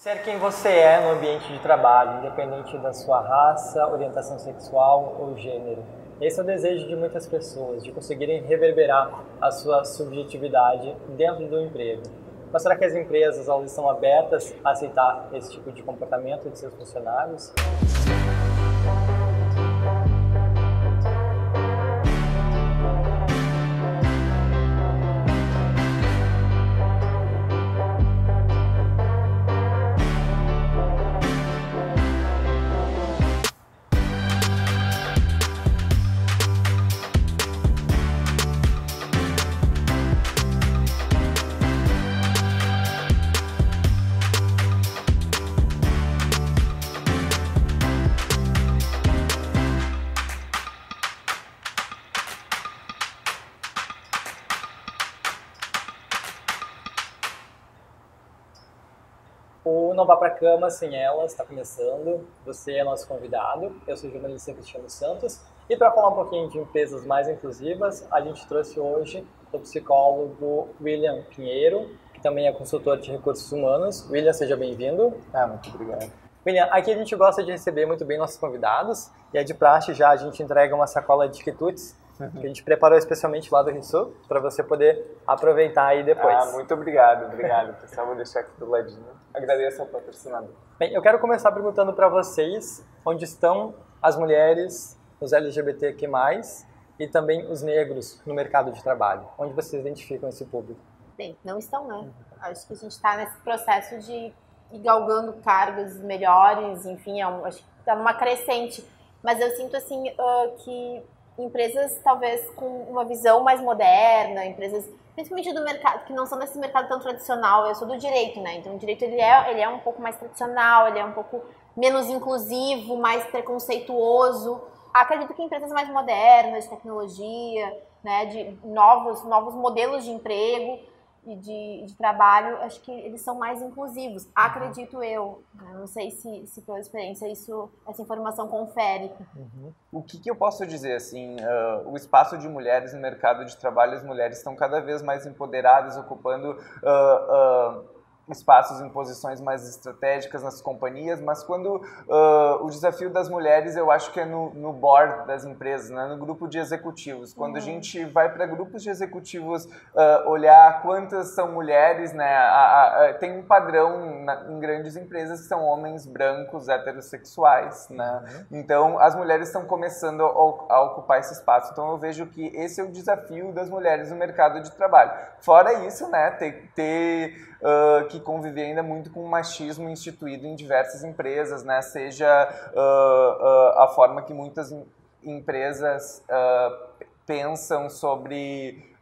Ser quem você é no ambiente de trabalho, independente da sua raça, orientação sexual ou gênero. Esse é o desejo de muitas pessoas, de conseguirem reverberar a sua subjetividade dentro do emprego. Mas será que as empresas elas estão abertas a aceitar esse tipo de comportamento de seus funcionários? O Não Vá Pra Cama Sem Elas está começando. Você é nosso convidado. Eu sou o jornalista Cristiano Santos. E para falar um pouquinho de empresas mais inclusivas, a gente trouxe hoje o psicólogo William Pinheiro, que também é consultor de recursos humanos. William, seja bem-vindo. Muito obrigado. William, aqui a gente gosta de receber muito bem nossos convidados. E é de praxe já a gente entrega uma sacola de quitutes que a gente preparou especialmente lá do Rio Sul, para você poder aproveitar aí depois. Muito obrigado, pessoal. Vou deixar aqui do ladinho. Agradeço ao patrocinador. Bem, eu quero começar perguntando para vocês onde estão as mulheres, os LGBTQ+, e também os negros no mercado de trabalho. Onde vocês identificam esse público? Bem, não estão, né? Acho que a gente está nesse processo de ir galgando cargos melhores, enfim, acho que está numa crescente. Mas eu sinto, assim, que empresas talvez com uma visão mais moderna, empresas principalmente do mercado, que não são desse mercado tão tradicional. Eu sou do direito, né? Então o direito ele é um pouco mais tradicional, ele é um pouco menos inclusivo, mais preconceituoso. Acredito que empresas mais modernas, de tecnologia, né, de novos modelos de emprego e de trabalho, acho que eles são mais inclusivos, acredito eu. Não sei se pela experiência essa informação confere. O que eu posso dizer, assim, o espaço de mulheres no mercado de trabalho, as mulheres estão cada vez mais empoderadas, ocupando espaços em posições mais estratégicas nas companhias, mas quando o desafio das mulheres eu acho que é no board das empresas, né? No grupo de executivos. Quando a gente vai para grupos de executivos olhar quantas são mulheres, né? Tem um padrão em grandes empresas que são homens brancos, heterossexuais, né? Então as mulheres estão começando a ocupar esse espaço. Então eu vejo que esse é o desafio das mulheres no mercado de trabalho. Fora isso, né? Ter que conviver ainda muito com o machismo instituído em diversas empresas, né? Seja a forma que muitas empresas pensam sobre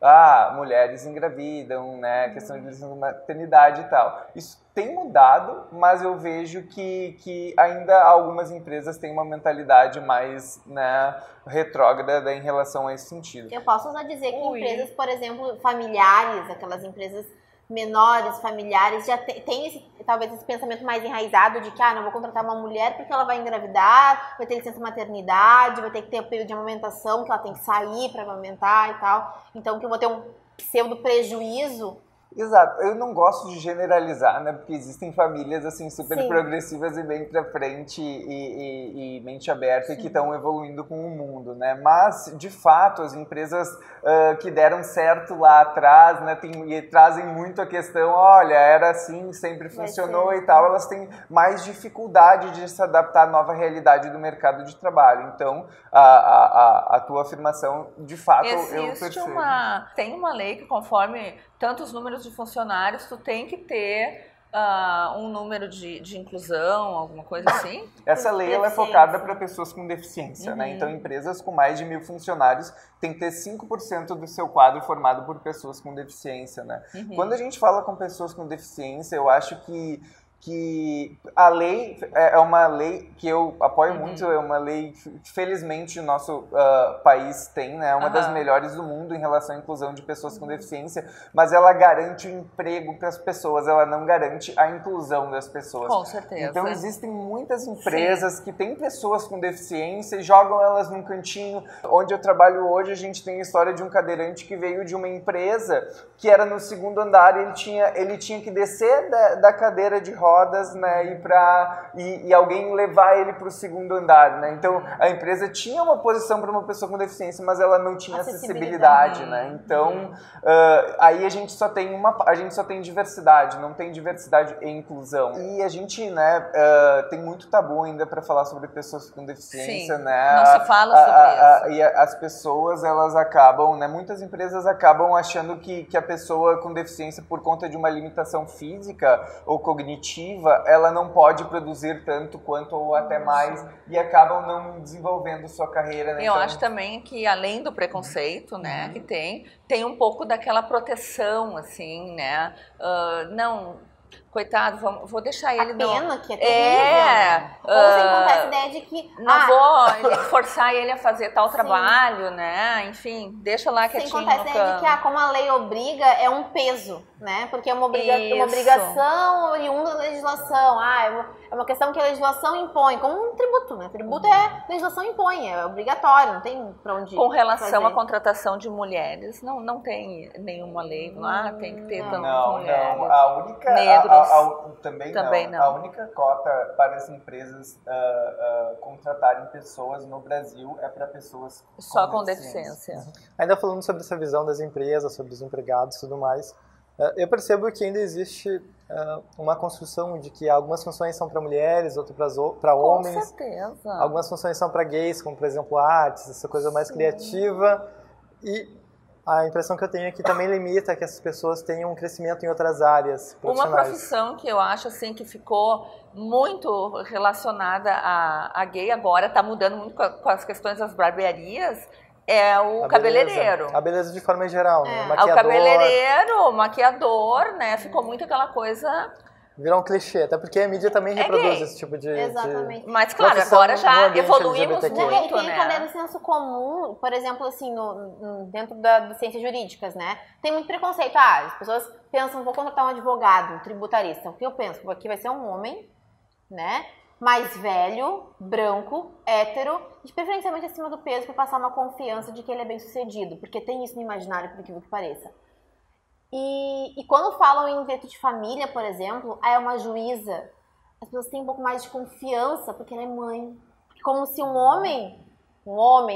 mulheres engravidam, né? Questão de licença maternidade e tal. Isso tem mudado, mas eu vejo que ainda algumas empresas têm uma mentalidade mais, né, retrógrada em relação a esse sentido. Eu posso só dizer que empresas, por exemplo, familiares, aquelas empresas menores, familiares, já tem talvez esse pensamento mais enraizado de que não vou contratar uma mulher porque ela vai engravidar, vai ter licença maternidade, vai ter que ter o período de amamentação, que ela tem que sair para amamentar e tal. Então que eu vou ter um pseudo prejuízo. Exato, eu não gosto de generalizar, né, porque existem famílias assim super progressivas e bem pra frente e mente aberta e que estão evoluindo com o mundo, né, mas de fato as empresas que deram certo lá atrás, né, e trazem muito a questão, olha, era assim, sempre funcionou e tal, elas têm mais dificuldade de se adaptar à nova realidade do mercado de trabalho. Então a tua afirmação, de fato, eu percebo. Tem uma lei que conforme tantos números de funcionários, tu tem que ter um número de inclusão, alguma coisa assim? Essa lei ela é focada para pessoas com deficiência, né? Então, empresas com mais de 1.000 funcionários têm que ter 5% do seu quadro formado por pessoas com deficiência, né? Quando a gente fala com pessoas com deficiência, eu acho que a lei é uma lei que eu apoio muito, é uma lei que felizmente o nosso país tem, né? É uma das melhores do mundo em relação à inclusão de pessoas com deficiência, mas ela garante o emprego para as pessoas, ela não garante a inclusão das pessoas. Com certeza. Então existem muitas empresas que têm pessoas com deficiência e jogam elas num cantinho. Onde eu trabalho hoje, a gente tem a história de um cadeirante que veio de uma empresa que era no segundo andar e ele tinha que descer da cadeira de rodas rodas, né, e alguém levar ele para o segundo andar, né? Então a empresa tinha uma posição para uma pessoa com deficiência, mas ela não tinha acessibilidade, né? Então aí a gente só tem diversidade, não tem diversidade e inclusão. E a gente, né, tem muito tabu ainda para falar sobre pessoas com deficiência, Sim, né? não se fala sobre isso. E as pessoas, elas acabam, né, muitas empresas acabam achando que a pessoa com deficiência, por conta de uma limitação física ou cognitiva, ela não pode produzir tanto quanto ou até mais, e acabam não desenvolvendo sua carreira, né? Eu acho também que, além do preconceito, né, que tem um pouco daquela proteção, assim, né? Não, coitado, vou deixar ele... A pena que é terrível. Ou sem contar essa ideia de que... Não vou forçar ele a fazer tal trabalho, né? Enfim, deixa lá quietinho no canto. Sem contar essa ideia de que, como a lei obriga, é um peso, né? Porque é uma obrigação oriunda da legislação. É uma questão que a legislação impõe, como um tributo, né? Tributo a legislação impõe, é obrigatório, não tem pra onde Com relação fazer. à contratação de mulheres, não tem nenhuma lei lá, tem que ter tantas mulheres. Não, a única... Negros. Também não. A única cota para as empresas contratarem pessoas no Brasil é para pessoas só com deficiência. Ainda falando sobre essa visão das empresas, sobre os empregados e tudo mais, eu percebo que ainda existe uma construção de que algumas funções são para mulheres, outras para homens. Com certeza. Algumas funções são para gays, como por exemplo artes, essa coisa mais criativa. E a impressão que eu tenho é que também limita que essas pessoas tenham um crescimento em outras áreas profissionais. Uma profissão que eu acho assim que ficou muito relacionada a gay agora, está mudando muito com as questões das barbearias, é o cabeleireiro. A beleza de forma geral, né? O cabeleireiro, maquiador, né? Ficou muito aquela coisa... Virou um clichê, até porque a mídia também reproduz esse tipo de... Exatamente. Mas claro, agora já evoluímos muito, e tem né? também no senso comum, por exemplo, assim, dentro das ciências jurídicas, né? Tem muito preconceito. As pessoas pensam, vou contratar um advogado, um tributarista. O que eu penso? Aqui vai ser um homem, né? Mais velho, branco, hétero, de preferencialmente acima do peso, para passar uma confiança de que ele é bem sucedido, porque tem isso no imaginário, por incrível que pareça. E quando falam em direito de família, por exemplo, é uma juíza, as pessoas têm um pouco mais de confiança porque ela é mãe. Como se um homem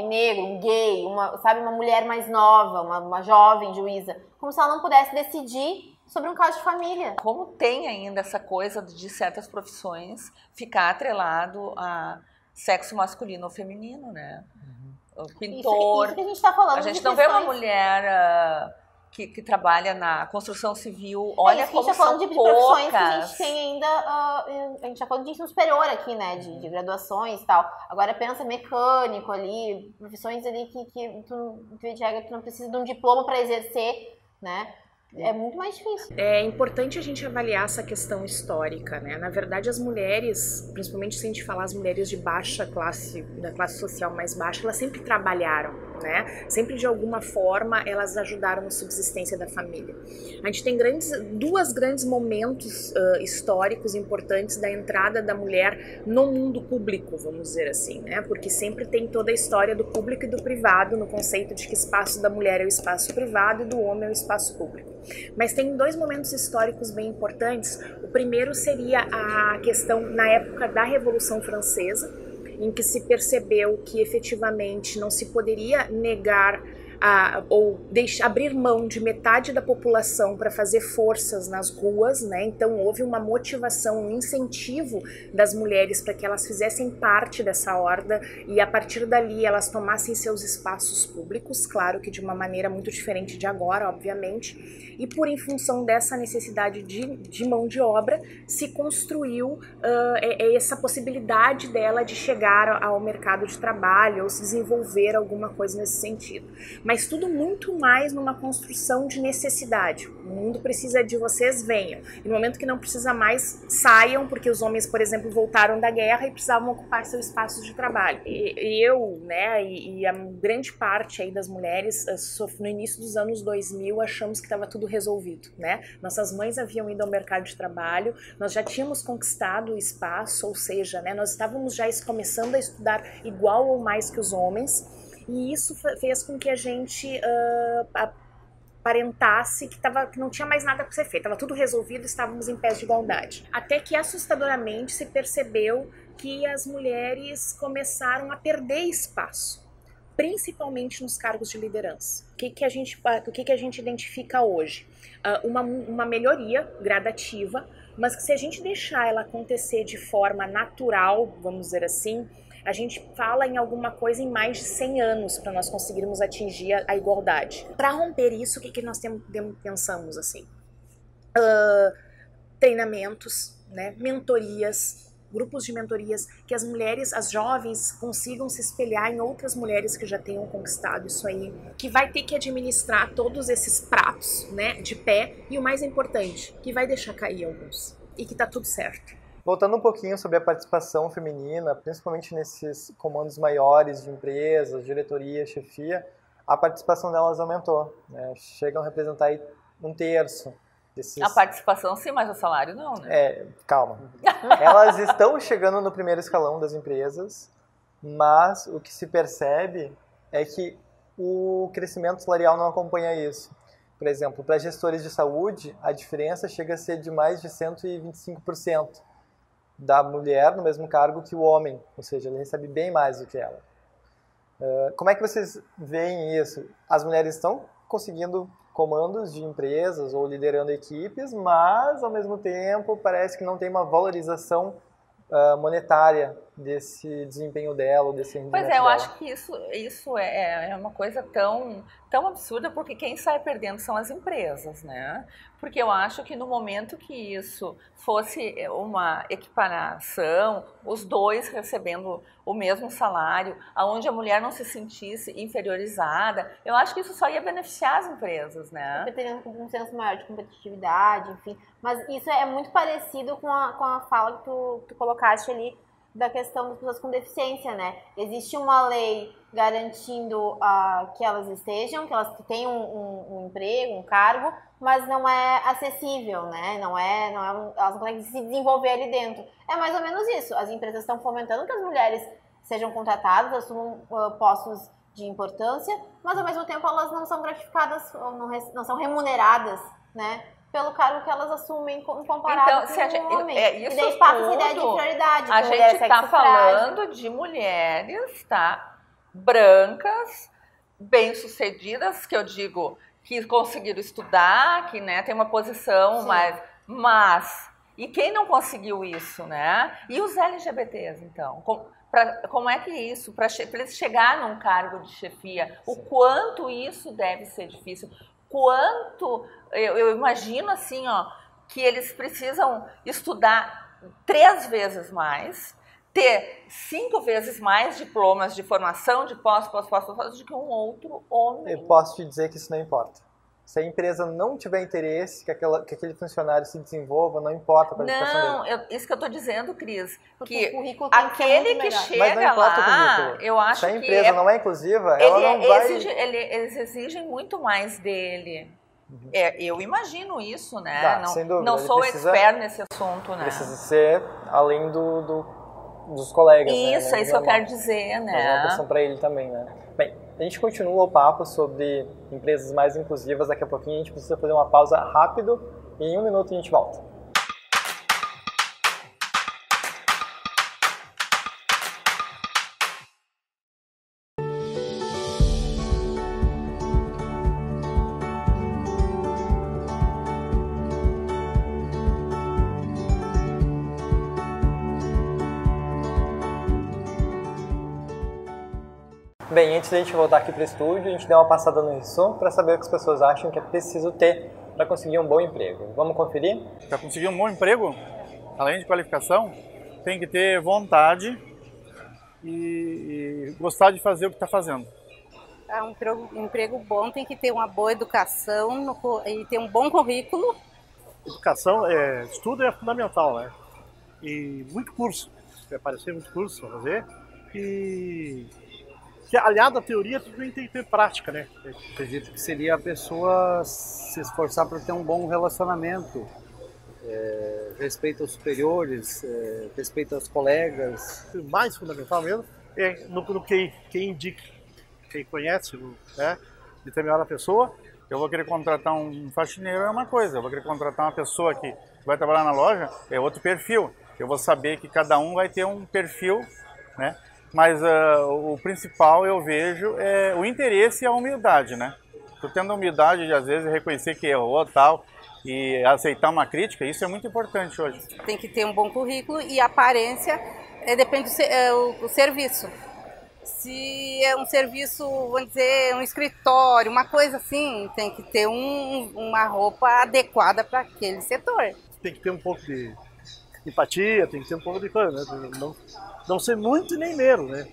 negro, um gay, uma mulher mais nova, uma jovem juíza, como se ela não pudesse decidir sobre um caso de família. Como tem ainda essa coisa de certas profissões ficar atrelado a sexo masculino ou feminino, né? O pintor... Isso que a gente tá falando. A gente não vê uma mulher... Que trabalha na construção civil, olha como são poucas. A gente tá falando de profissões que a gente tem ainda, a gente tá falando de ensino superior aqui, né, de graduações e tal. Agora pensa mecânico ali, profissões ali que tu não precisa de um diploma para exercer, né. É muito mais difícil. É importante a gente avaliar essa questão histórica, né? Na verdade, as mulheres, principalmente se a gente falar as mulheres de baixa classe, da classe social mais baixa, elas sempre trabalharam, né? Sempre de alguma forma elas ajudaram na subsistência da família. A gente tem dois grandes momentos históricos importantes da entrada da mulher no mundo público, vamos dizer assim, né? Porque sempre tem toda a história do público e do privado no conceito de que o espaço da mulher é o espaço privado e do homem é o espaço público. Mas tem dois momentos históricos bem importantes. O primeiro seria a questão na época da Revolução Francesa, em que se percebeu que efetivamente não se poderia negar ou abrir mão de metade da população para fazer forças nas ruas, né? Então houve uma motivação, um incentivo das mulheres para que elas fizessem parte dessa horda e a partir dali elas tomassem seus espaços públicos, claro que de uma maneira muito diferente de agora, obviamente, e em função dessa necessidade de mão de obra se construiu essa possibilidade dela de chegar ao mercado de trabalho ou se desenvolver alguma coisa nesse sentido. Mas tudo muito mais numa construção de necessidade. O mundo precisa de vocês, venham. E no momento que não precisa mais, saiam, porque os homens, por exemplo, voltaram da guerra e precisavam ocupar seus espaços de trabalho. E a grande parte aí das mulheres, no início dos anos 2000, achamos que estava tudo resolvido, né? Nossas mães haviam ido ao mercado de trabalho, nós já tínhamos conquistado o espaço, ou seja, né, nós estávamos já começando a estudar igual ou mais que os homens. E isso fez com que a gente aparentasse que não tinha mais nada para ser feito, estava tudo resolvido, estávamos em pé de igualdade. Até que assustadoramente se percebeu que as mulheres começaram a perder espaço, principalmente nos cargos de liderança. O que a gente identifica hoje? Uma melhoria gradativa, mas que se a gente deixar ela acontecer de forma natural, vamos dizer assim, a gente fala em alguma coisa em mais de 100 anos para nós conseguirmos atingir a igualdade. Para romper isso, o que nós pensamos assim? Treinamentos, né? Mentorias, grupos de mentorias, que as mulheres, as jovens consigam se espelhar em outras mulheres que já tenham conquistado isso aí, que vai ter que administrar todos esses pratos, né, de pé, e o mais importante, que vai deixar cair alguns, e que tá tudo certo. Voltando um pouquinho sobre a participação feminina, principalmente nesses comandos maiores de empresas, diretoria, chefia, a participação delas aumentou, né? Chegam a representar aí 1/3 desses... A participação sim, mas o salário não, né? Calma. Elas estão chegando no primeiro escalão das empresas, mas o que se percebe é que o crescimento salarial não acompanha isso. Por exemplo, para gestores de saúde, a diferença chega a ser de mais de 125%. Da mulher no mesmo cargo que o homem, ou seja, ele recebe bem mais do que ela. Como é que vocês veem isso? As mulheres estão conseguindo comandos de empresas ou liderando equipes, mas, ao mesmo tempo, parece que não tem uma valorização monetária desse desempenho dela, desse rendimento Pois é, eu dela. acho que isso é uma coisa tão absurda, porque quem sai perdendo são as empresas, né? Porque eu acho que no momento que isso fosse uma equiparação, os dois recebendo o mesmo salário, onde a mulher não se sentisse inferiorizada, eu acho que isso só ia beneficiar as empresas, né? Teria um senso maior de competitividade, enfim. Mas isso é muito parecido com a fala que tu colocaste ali, da questão das pessoas com deficiência, né? Existe uma lei garantindo que elas estejam, que elas tenham um emprego, um cargo, mas não é acessível, né? Elas não conseguem se desenvolver ali dentro. É mais ou menos isso. As empresas estão fomentando que as mulheres sejam contratadas, assumam postos de importância, mas ao mesmo tempo elas não são gratificadas, não são remuneradas, né? Pelo cargo que elas assumem comparado com o homem. Isso e daí passa essa ideia de prioridade. A gente está falando de mulheres, tá? Brancas, bem-sucedidas, que eu digo que conseguiram estudar, que, né, tem uma posição, mas... E quem não conseguiu isso, né? E os LGBTs, então? Como é que isso, para eles chegar num cargo de chefia, o quanto isso deve ser difícil, quanto, eu imagino assim, ó, que eles precisam estudar 3 vezes mais, ter 5 vezes mais diplomas de formação, de pós do que um outro homem. Eu posso te dizer que isso não importa. Se a empresa não tiver interesse que aquele funcionário se desenvolva, não importa a qualificação dele. Isso que eu estou dizendo, Cris, que que aquele que chega lá, eu acho que... Se a empresa não é inclusiva, ela não vai... Eles exigem muito mais dele. Eu imagino isso, né? Sem dúvida. Não sou expert nesse assunto, né? Precisa ser além dos colegas, isso, né? É isso que eu quero dizer, né? Mas é uma questão para ele também, né? Bem, a gente continua o papo sobre empresas mais inclusivas daqui a pouquinho. A gente precisa fazer uma pausa rápido e em 1 minuto a gente volta. Bem, antes da gente voltar aqui para o estúdio, a gente deu uma passada no Risson para saber o que as pessoas acham que é preciso ter para conseguir um bom emprego. Vamos conferir? Para conseguir um bom emprego, além de qualificação, tem que ter vontade e gostar de fazer o que está fazendo. Um emprego bom tem que ter uma boa educação e ter um bom currículo. Educação, estudo é fundamental, né? E muito curso, vai aparecer muito curso para fazer. E aliado à teoria, também tem que ter prática, né? Eu acredito que seria a pessoa se esforçar para ter um bom relacionamento, respeito aos superiores, respeito aos colegas. O mais fundamental mesmo é no quem indica, quem conhece, né, determinada pessoa, Eu vou querer contratar um faxineiro, é uma coisa. Eu vou querer contratar uma pessoa que vai trabalhar na loja, é outro perfil. Eu vou saber que cada um vai ter um perfil, né? Mas o principal eu vejo é o interesse e a humildade, né? Tu tendo a humildade de às vezes reconhecer que errou tal e aceitar uma crítica, isso é muito importante hoje. Tem que ter um bom currículo e a aparência depende do serviço. Se é um serviço, vamos dizer, um escritório, uma coisa assim, tem que ter uma roupa adequada para aquele setor. Tem que ter um pouco de empatia, tem que ter um pouco de coisa, né? Não ser muito nem menos, né?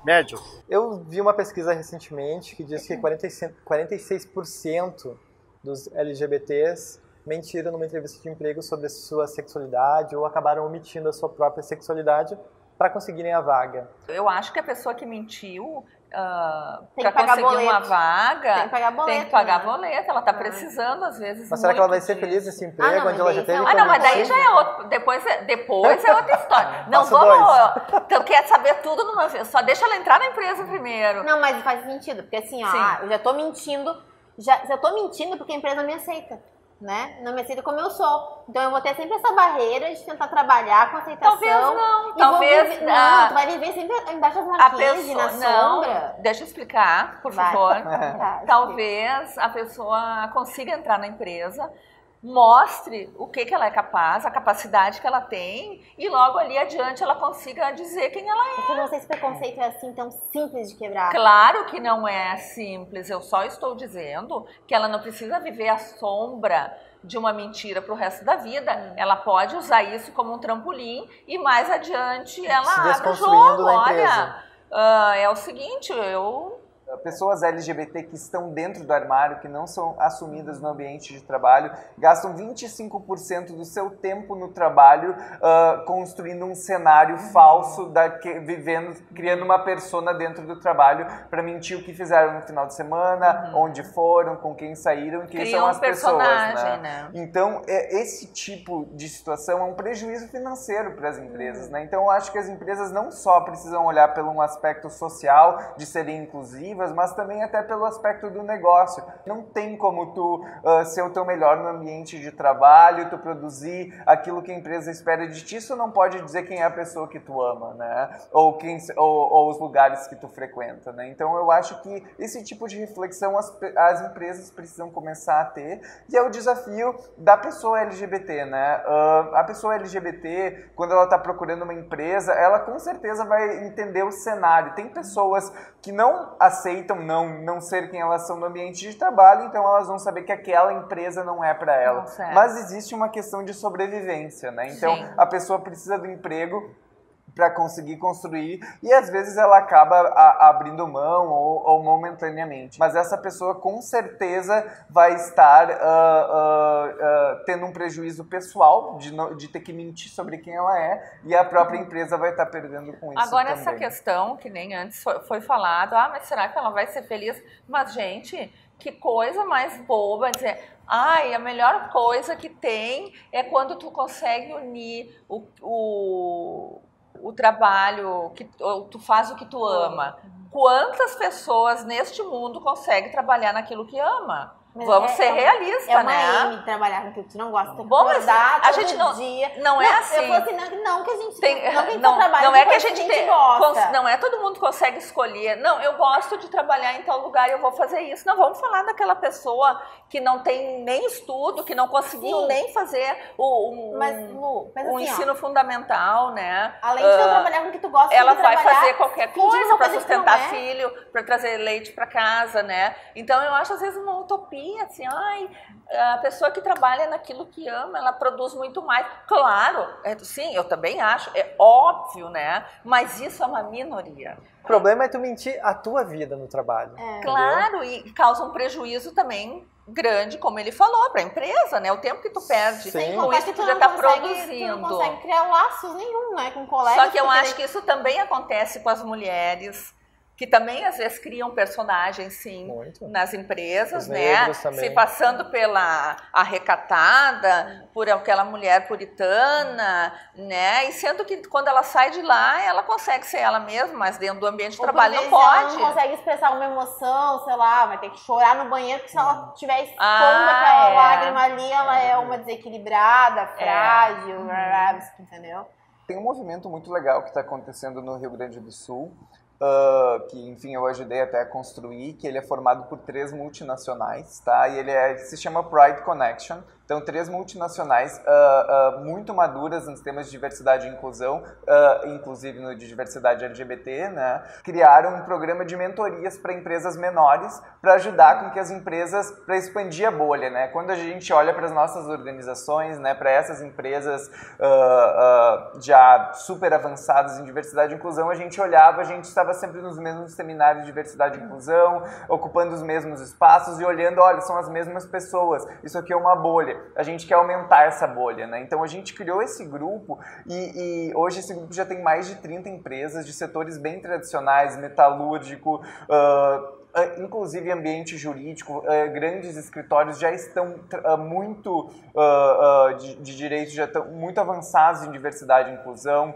Médio. Eu vi uma pesquisa recentemente que diz que 46% dos LGBTs mentiram numa entrevista de emprego sobre a sua sexualidade ou acabaram omitindo a sua própria sexualidade para conseguirem a vaga. Eu acho que a pessoa que mentiu para conseguir uma vaga tem que pagar boleto. Ela está precisando, às vezes. Mas será que ela vai ser feliz nesse emprego onde ela já teve? Não, mas daí já é outro. Depois é outra história. Não vamos. Então quer saber tudo numa vez. Só deixa ela entrar na empresa primeiro. Não, mas faz sentido, porque assim, ó, eu já tô mentindo. Eu tô mentindo porque a empresa não me aceita. Né? Não me aceita como eu sou. Então eu vou ter sempre essa barreira de tentar trabalhar com aceitação. Talvez não. Talvez não. Tu vai viver sempre embaixo das marquinhas, na sombra. Deixa eu explicar, por favor. Talvez a pessoa consiga entrar na empresa, mostre o que ela é capaz, a capacidade que ela tem, e logo ali adiante ela consiga dizer quem ela é. Porque eu não sei se preconceito é assim tão simples de quebrar. Claro que não é simples, eu só estou dizendo que ela não precisa viver à sombra de uma mentira para o resto da vida. Ela pode usar isso como um trampolim e mais adiante ela abre o jogo. Olha, é o seguinte, pessoas LGBT que estão dentro do armário, que não são assumidas no ambiente de trabalho, gastam 25% do seu tempo no trabalho construindo um cenário falso, criando uma persona dentro do trabalho para mentir o que fizeram no final de semana, onde foram, com quem saíram, quem são as pessoas. Né? Então, esse tipo de situação é um prejuízo financeiro para as empresas. Né? Então, eu acho que as empresas não só precisam olhar pelo um aspecto social, de serem inclusivas, mas também até pelo aspecto do negócio. Não tem como tu ser o teu melhor no ambiente de trabalho, tu produzir aquilo que a empresa espera de ti, isso não pode dizer quem é a pessoa que tu ama, né? Ou os lugares que tu frequenta, né? Então eu acho que esse tipo de reflexão as empresas precisam começar a ter, e é o desafio da pessoa LGBT, né? A pessoa LGBT, quando ela está procurando uma empresa, ela com certeza vai entender o cenário. Tem pessoas que não aceitam não ser quem elas são no ambiente de trabalho, então elas vão saber que aquela empresa não é para ela. Mas existe uma questão de sobrevivência, né? Então a pessoa precisa do emprego para conseguir construir, e às vezes ela acaba abrindo mão ou momentaneamente. Mas essa pessoa com certeza vai estar tendo um prejuízo pessoal de ter que mentir sobre quem ela é, e a própria empresa vai estar perdendo com isso. Agora também. Essa questão, que nem antes foi falado, mas será que ela vai ser feliz? Mas, gente, que coisa mais boba dizer... a melhor coisa que tem é quando tu consegue unir o trabalho, tu faz o que tu ama. Quantas pessoas neste mundo conseguem trabalhar naquilo que ama? Mas vamos ser realistas, né? É trabalhar com o que tu não gosta. Bom, mas a gente não é assim. Eu falo assim, não que a gente não é que a gente gosta. Não é todo mundo consegue escolher. Não, eu gosto de trabalhar em tal lugar e eu vou fazer isso. Não, vamos falar daquela pessoa que não tem nem estudo, que não conseguiu nem fazer o ensino fundamental, né? Além de não trabalhar com o que tu gosta, ela vai fazer qualquer coisa para sustentar filho, para trazer leite para casa, né? Então eu acho às vezes uma utopia. Assim, a pessoa que trabalha naquilo que ama, ela produz muito mais. Claro, sim, eu também acho, é óbvio, né? Mas isso é uma minoria. O problema é tu mentir a tua vida no trabalho. Claro, e causa um prejuízo também grande, como ele falou, para a empresa, né? O tempo que tu perde com isso que tu já está produzindo. Tu não consegue criar laços nenhum, né? Com colegas. Só que eu acho que isso também acontece com as mulheres que também às vezes criam personagens, sim, Muito. nas empresas, Os né? negros também. Se passando pela recatada, por aquela mulher puritana, né? E sendo que quando ela sai de lá, ela consegue ser ela mesma, mas dentro do ambiente de trabalho não pode. Ela não consegue expressar uma emoção, sei lá, vai ter que chorar no banheiro, porque se ela estiver expondo aquela lágrima ali, ela é uma desequilibrada, frágil, entendeu? Tem um movimento muito legal que está acontecendo no Rio Grande do Sul, que, enfim, eu ajudei até a construir, que ele é formado por 3 multinacionais, tá? E ele se chama Pride Connection. Então, 3 multinacionais muito maduras nos temas de diversidade e inclusão, inclusive no de diversidade LGBT, né? Criaram um programa de mentorias para empresas menores para ajudar com que as empresas, para expandir a bolha, né? Quando a gente olha para as nossas organizações, né, para essas empresas já super avançadas em diversidade e inclusão, a gente estava sempre nos mesmos seminários de diversidade e inclusão, ocupando os mesmos espaços e olhando, olha, são as mesmas pessoas, isso aqui é uma bolha. A gente quer aumentar essa bolha, né? Então a gente criou esse grupo e hoje esse grupo já tem mais de 30 empresas de setores bem tradicionais, metalúrgico, inclusive ambiente jurídico, grandes escritórios já estão muito de direito, já estão muito avançados em diversidade e inclusão,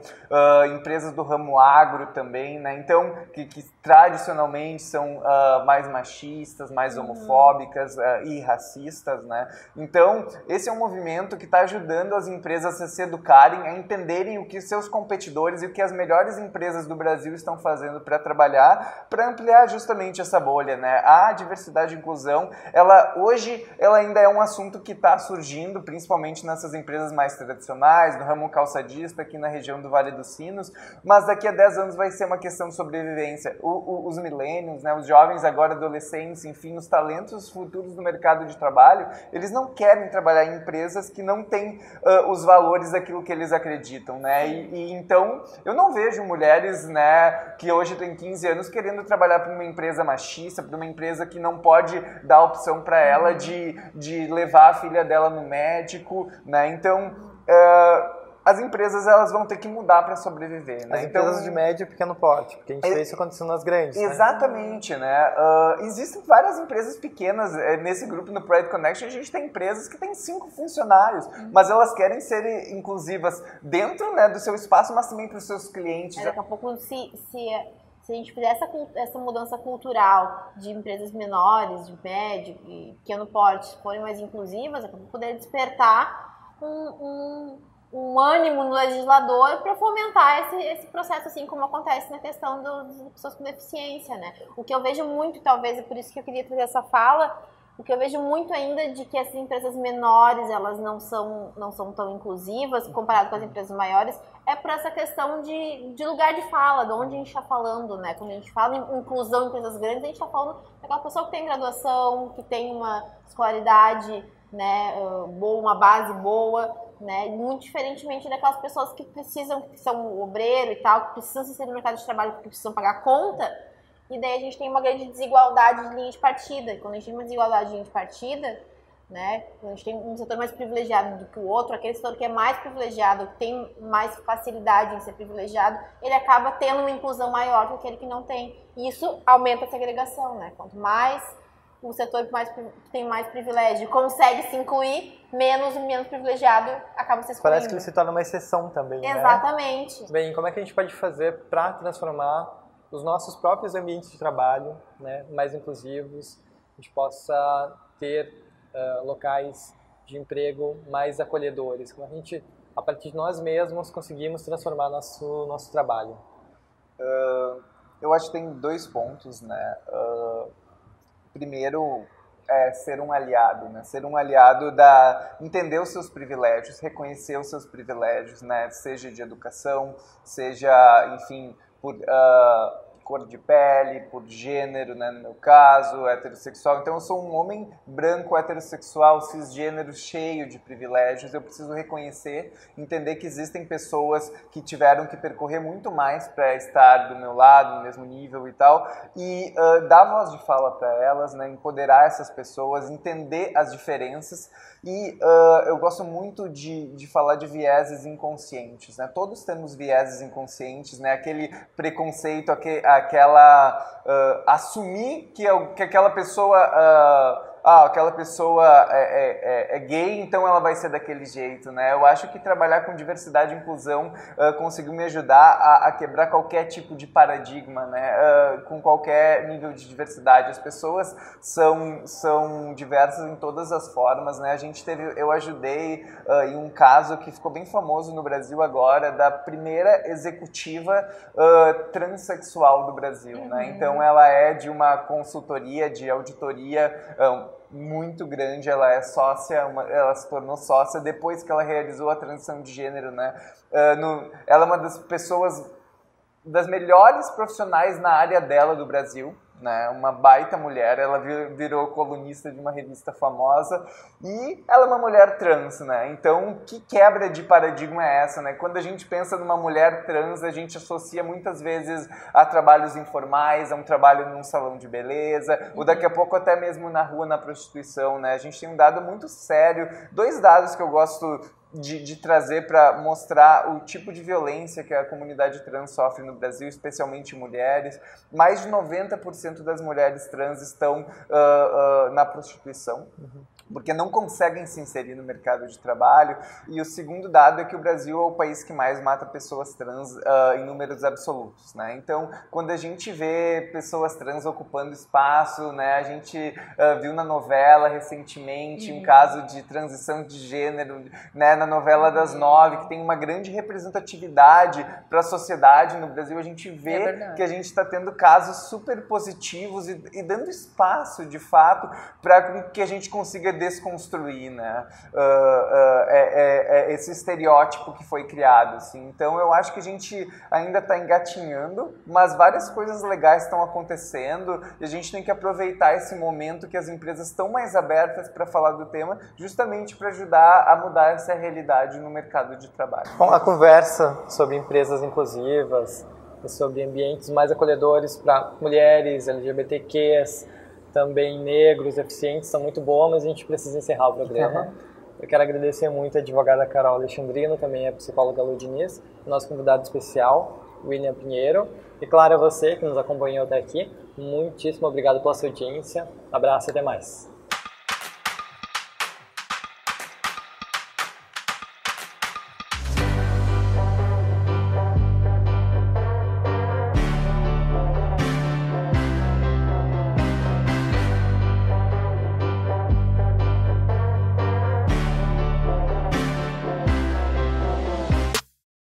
empresas do ramo agro também, né? Então, que tradicionalmente são mais machistas, mais homofóbicas e racistas, né? Então, esse é um movimento que está ajudando as empresas a se educarem, a entenderem o que seus competidores e o que as melhores empresas do Brasil estão fazendo para trabalhar, para ampliar justamente essa bolha, né? A diversidade e inclusão, hoje ela ainda é um assunto que está surgindo, principalmente nessas empresas mais tradicionais, no ramo calçadista, aqui na região do Vale dos Sinos, mas daqui a 10 anos vai ser uma questão de sobrevivência. Os millennials, né, os jovens agora adolescentes, enfim, os talentos futuros do mercado de trabalho, eles não querem trabalhar em empresas que não têm os valores daquilo que eles acreditam, né? E então, eu não vejo mulheres, né, que hoje têm 15 anos querendo trabalhar para uma empresa machista, para uma empresa que não pode dar opção para ela de levar a filha dela no médico, né? Então, as empresas elas vão ter que mudar para sobreviver, né? As empresas de médio e pequeno porte, porque a gente vê isso acontecendo nas grandes, exatamente, né? Existem várias empresas pequenas nesse grupo no Pride Connection. A gente tem empresas que têm 5 funcionários, mas elas querem ser inclusivas dentro, né, do seu espaço, mas também para os seus clientes. Daqui a pouco, se a gente fizer essa mudança cultural de empresas menores, de médio e pequeno porte, forem mais inclusivas, poder despertar um ânimo no legislador para fomentar esse processo, assim como acontece na questão das pessoas com deficiência, né? O que eu vejo muito, talvez é por isso que eu queria trazer essa fala, o que eu vejo muito ainda de que essas empresas menores, elas não são tão inclusivas comparado com as empresas maiores, é por essa questão de lugar de fala, de onde a gente está falando, né? Quando a gente fala em inclusão em empresas grandes, a gente está falando daquela pessoa que tem graduação, que tem uma escolaridade, né, boa, uma base boa, né? Muito diferentemente daquelas pessoas que são obreiro e tal, que precisam ser no mercado de trabalho porque precisam pagar conta, e daí a gente tem uma grande desigualdade de linha de partida. E quando a gente tem uma desigualdade de linha de partida, né, quando a gente tem um setor mais privilegiado do que o outro, aquele setor que é mais privilegiado, que tem mais facilidade em ser privilegiado, ele acaba tendo uma inclusão maior do que aquele que não tem. E isso aumenta a segregação, né? Quanto mais o setor que tem mais privilégio consegue se incluir, menos privilegiado acaba se excluindo. Parece que ele se torna uma exceção também, né? Exatamente. Bem, como é que a gente pode fazer para transformar os nossos próprios ambientes de trabalho, né, mais inclusivos, a gente possa ter locais de emprego mais acolhedores? Como a gente, a partir de nós mesmos, conseguimos transformar nosso trabalho? Eu acho que tem 2 pontos, né? Primeiro, ser um aliado, né? Ser um aliado entender os seus privilégios, reconhecer os seus privilégios, né? Seja de educação, seja, enfim, por cor de pele, por gênero, né, no meu caso, heterossexual. Então eu sou um homem branco, heterossexual, cisgênero, cheio de privilégios. Eu preciso reconhecer, entender que existem pessoas que tiveram que percorrer muito mais para estar do meu lado, no mesmo nível e tal, e dar voz de fala para elas, né, empoderar essas pessoas, entender as diferenças. E eu gosto muito de falar de vieses inconscientes, né? Todos temos vieses inconscientes, né? Aquele preconceito, assumir que aquela pessoa é gay, então ela vai ser daquele jeito, né? Eu acho que trabalhar com diversidade e inclusão conseguiu me ajudar a quebrar qualquer tipo de paradigma, né? Com qualquer nível de diversidade. As pessoas são diversas em todas as formas, né? Eu ajudei em um caso que ficou bem famoso no Brasil agora, da primeira executiva transexual do Brasil, né? Então ela é de uma consultoria de auditoria muito grande, ela é sócia, ela se tornou sócia depois que ela realizou a transição de gênero, né? Ela é uma das pessoas, das melhores profissionais na área dela do Brasil, né? Uma baita mulher, ela virou colunista de uma revista famosa e ela é uma mulher trans, né? Então, que quebra de paradigma é essa, né? Quando a gente pensa numa mulher trans, a gente associa muitas vezes a trabalhos informais, a um trabalho num salão de beleza, ou daqui a pouco até mesmo na rua, na prostituição, né? A gente tem um dado muito sério, 2 dados que eu gosto de trazer para mostrar o tipo de violência que a comunidade trans sofre no Brasil, especialmente mulheres. Mais de 90% das mulheres trans estão na prostituição, porque não conseguem se inserir no mercado de trabalho. E o segundo dado é que o Brasil é o país que mais mata pessoas trans em números absolutos, né? Então, quando a gente vê pessoas trans ocupando espaço, né, a gente viu na novela recentemente um caso de transição de gênero, né, na novela das 9, que tem uma grande representatividade para a sociedade no Brasil. A gente vê que a gente está tendo casos super positivos e dando espaço, de fato, para que a gente consiga desconstruir, né, esse estereótipo que foi criado, assim. Então eu acho que a gente ainda está engatinhando, mas várias coisas legais estão acontecendo e a gente tem que aproveitar esse momento que as empresas estão mais abertas para falar do tema, justamente para ajudar a mudar essa realidade no mercado de trabalho. Bom, a conversa sobre empresas inclusivas e sobre ambientes mais acolhedores para mulheres, LGBTQs, também negros, deficientes, são muito boas, mas a gente precisa encerrar o programa. Eu quero agradecer muito a advogada Carol Alexandrino, também a psicóloga Lu Diniz, nosso convidado especial, William Pinheiro, e claro, a você que nos acompanhou até aqui, muitíssimo obrigado pela sua audiência, abraço e até mais.